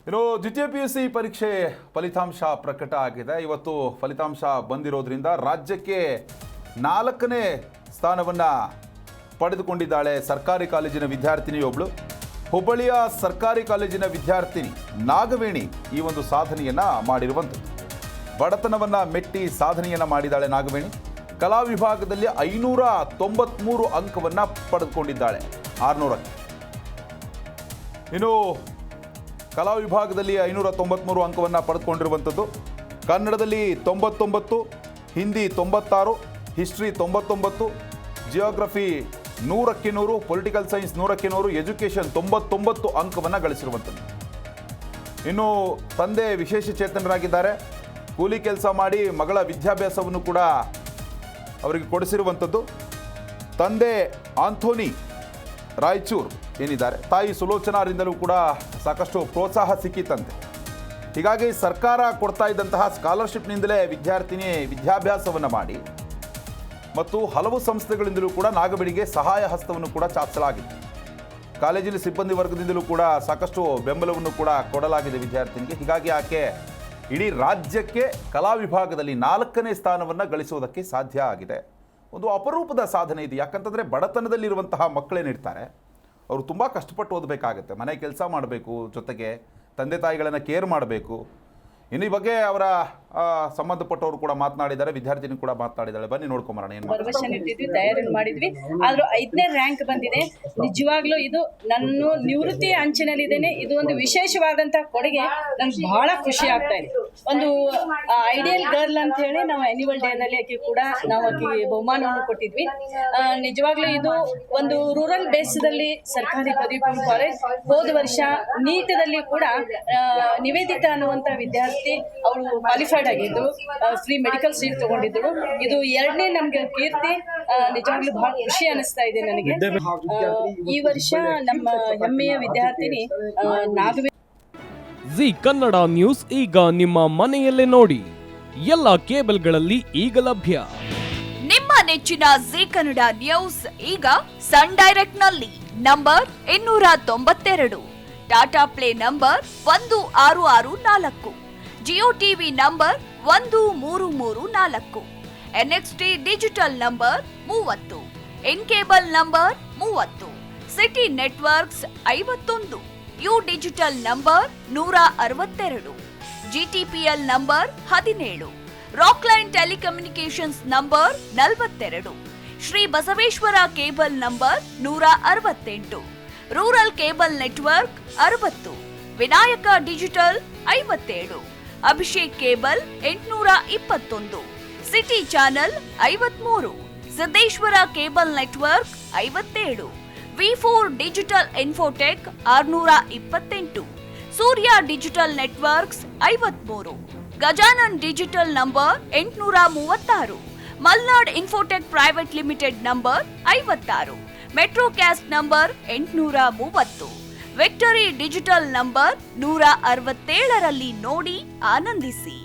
ಇನ್ನು ದ್ವಿತೀಯ PUC ಪರೀಕ್ಷೆ ಫಲಿತಾಂಶ ಪ್ರಕಟ ಆಗಿದೆ. ಇವತ್ತು ಫಲಿತಾಂಶ ಬಂದಿರೋದ್ರಿಂದ ರಾಜ್ಯಕ್ಕೆ 4ನೇ ಸ್ಥಾನವನ್ನು ಪಡೆದುಕೊಂಡಿದ್ದಾಳೆ ಸರ್ಕಾರಿ ಕಾಲೇಜಿನ ವಿದ್ಯಾರ್ಥಿನಿಯೊಬ್ಬಳು. ಹುಬ್ಬಳ್ಳಿಯ ಸರ್ಕಾರಿ ಕಾಲೇಜಿನ ವಿದ್ಯಾರ್ಥಿನಿ ನಾಗವೇಣಿ ಈ ಒಂದು ಸಾಧನೆಯನ್ನು ಮಾಡಿರುವಂಥದ್ದು. ಬಡತನವನ್ನು ಮೆಟ್ಟಿ ಸಾಧನೆಯನ್ನು ಮಾಡಿದ್ದಾಳೆ ನಾಗವೇಣಿ. ಕಲಾ ವಿಭಾಗದಲ್ಲಿ 593 ಅಂಕವನ್ನು ಪಡೆದುಕೊಂಡಿದ್ದಾಳೆ 600ಕ್ಕೆ. ಇನ್ನು ಕಲಾ ವಿಭಾಗದಲ್ಲಿ 593 ಅಂಕವನ್ನು ಪಡೆದುಕೊಂಡಿರುವಂಥದ್ದು. ಕನ್ನಡದಲ್ಲಿ 99, ಹಿಂದಿ 96, ಹಿಸ್ಟ್ರಿ 99, ಜಿಯೋಗ್ರಫಿ 100ಕ್ಕೆ 100, ಪೊಲಿಟಿಕಲ್ ಸೈನ್ಸ್ 100ಕ್ಕೆ 100, ಎಜುಕೇಷನ್ 99 ಅಂಕವನ್ನು ಗಳಿಸಿರುವಂಥದ್ದು. ಇನ್ನು ತಂದೆ ವಿಶೇಷ ಚೇತನರಾಗಿದ್ದಾರೆ. ಕೂಲಿ ಕೆಲಸ ಮಾಡಿ ಮಗಳ ವಿದ್ಯಾಭ್ಯಾಸವನ್ನು ಕೂಡ ಅವರಿಗೆ ಕೊಡಿಸಿರುವಂಥದ್ದು. ತಂದೆ ಆಂಥೋನಿ ರಾಯಚೂರು ಏನಿದ್ದಾರೆ, ತಾಯಿ ಸುಲೋಚನಾರಿಂದಲೂ ಕೂಡ ಸಾಕಷ್ಟು ಪ್ರೋತ್ಸಾಹ ಸಿಕ್ಕಿತ್ತಂತೆ. ಹೀಗಾಗಿ ಸರ್ಕಾರ ಕೊಡ್ತಾ ಇದ್ದಂತಹ ಸ್ಕಾಲರ್ಶಿಪ್ನಿಂದಲೇ ವಿದ್ಯಾರ್ಥಿನಿ ವಿದ್ಯಾಭ್ಯಾಸವನ್ನು ಮಾಡಿ ಮತ್ತು ಹಲವು ಸಂಸ್ಥೆಗಳಿಂದಲೂ ಕೂಡ ನಾಗವೇಣಿಗೆ ಸಹಾಯ ಹಸ್ತವನ್ನು ಕೂಡ ಚಾಚಲಾಗಿದೆ. ಕಾಲೇಜಿನ ಸಿಬ್ಬಂದಿ ವರ್ಗದಿಂದಲೂ ಕೂಡ ಸಾಕಷ್ಟು ಬೆಂಬಲವನ್ನು ಕೂಡ ಕೊಡಲಾಗಿದೆ ವಿದ್ಯಾರ್ಥಿನಿಗೆ. ಹೀಗಾಗಿ ಆಕೆ ಇಡೀ ರಾಜ್ಯಕ್ಕೆ ಕಲಾ ವಿಭಾಗದಲ್ಲಿ 4ನೇ ಸ್ಥಾನವನ್ನು ಗಳಿಸುವುದಕ್ಕೆ ಸಾಧ್ಯ ಆಗಿದೆ. ಒಂದು ಅಪರೂಪದ ಸಾಧನೆ ಇದು. ಯಾಕಂತಂದರೆ ಬಡತನದಲ್ಲಿರುವಂತಹ ಮಕ್ಕಳೇನಿರ್ತಾರೆ ಅವರು ತುಂಬ ಕಷ್ಟಪಟ್ಟು ಓದಬೇಕಾಗತ್ತೆ. ಮನೆ ಕೆಲಸ ಮಾಡಬೇಕು, ಜೊತೆಗೆ ತಂದೆ ತಾಯಿಗಳನ್ನು ಕೇರ್ ಮಾಡಬೇಕು. ಇನ್ನು ಈ ಬಗ್ಗೆ ಅವರ ಸಂಬಂಧಪಟ್ಟವರು ಕೂಡ ಮಾತನಾಡಿದ್ದಾರೆ, ವಿದ್ಯಾರ್ಥಿನಿ ಕೂಡ ಮಾತನಾಡಿದ್ದಾರೆ. ಬನ್ನಿ ನೋಡ್ಕೊಂಬರೋಣ. ಏನು ತಯಾರಿ ಮಾಡಿದ್ವಿ, ಆದ್ರೂ 5ನೇ ರ್ಯಾಂಕ್ ಬಂದಿದೆ. ನಿಜವಾಗ್ಲೂ ಇದು ನನ್ನ ನಿವೃತ್ತಿ ಅಂಚಿನಲ್ಲಿದ್ದೇನೆ. ಇದು ಒಂದು ವಿಶೇಷವಾದಂತಹ ಕೊಡುಗೆ. ನನ್ಗೆ ಬಹಳ ಖುಷಿ ಆಗ್ತಾ ಇದೆ. ಒಂದು ಐಡಿಯಲ್ ಗರ್ಲ್ ಅಂತ ಹೇಳಿ ನಾವು ಆನ್ಯುವಲ್ ಡೇ ನಲ್ಲಿ ಆಕೆ ಕೂಡ ನಾವು ಆಕೆಗೆ ಬಹುಮಾನವನ್ನು ಕೊಟ್ಟಿದ್ವಿ. ನಿಜವಾಗ್ಲೂ ಇದು ಒಂದು ರೂರಲ್ ಬೇಸ್ದಲ್ಲಿ ಸರ್ಕಾರಿ ಪದವಿ ಪೂರ್ವ ಕಾಲೇಜ್. ಹೋದ ವರ್ಷ ನೀಟದಲ್ಲಿ ಕೂಡ ನಿವೇದಿತಾ ಅನ್ನುವಂತ ವಿದ್ಯಾರ್ಥಿ ಅವಳು ಕ್ವಾಲಿಫೈಡ್ ಆಗಿದ್ದು ಫ್ರೀ ಮೆಡಿಕಲ್ ಸೀಟ್ ತಗೊಂಡಿದ್ದಳು. ಇದು 2ನೇ ನಮ್ಗೆ ಕೀರ್ತಿ. ನಿಜವಾಗ್ಲೂ ಬಹಳ ಖುಷಿ ಅನಿಸ್ತಾ ಇದೆ ನನಗೆ. ಈ ವರ್ಷ ನಮ್ಮ ಹೆಮ್ಮೆಯ ವಿದ್ಯಾರ್ಥಿನಿ ನಾಗವೇಣಿ. ಜಿ ಕನ್ನಡ ನ್ಯೂಸ್ ಈಗ ನಿಮ್ಮ ಮನೆಯಲ್ಲೇ ನೋಡಿ. ಎಲ್ಲ ಕೇಬಲ್ಗಳಲ್ಲಿ ಈಗ ಲಭ್ಯ. ನಿಮ್ಮ ನೆಚ್ಚಿನ ಜಿ ಕನ್ನಡ ನ್ಯೂಸ್ ಈಗ ಸನ್ ಡೈರೆಕ್ಟ್ ನಲ್ಲಿ number 292, Tata play number 1664, Jio TV number 1334, NXT digital number 30, in cable number 30, city networks 51, U digital number 162, GTPL number 17, Rockline telecommunications number 42, Shri Basaveshwara cable number 168, rural cable network 60, Vinayaka digital 57, Abhishek cable 821, city channel 53, Siddeshwara cable network 57, V4 digital Infotech 628, Surya digital networks 53, Gajanan digital number 836, Malnad Infotech private limited number 56, Metrocast number 830, Victory digital number 167ರಲ್ಲಿ ನೋಡಿ ಆನಂದಿಸಿ.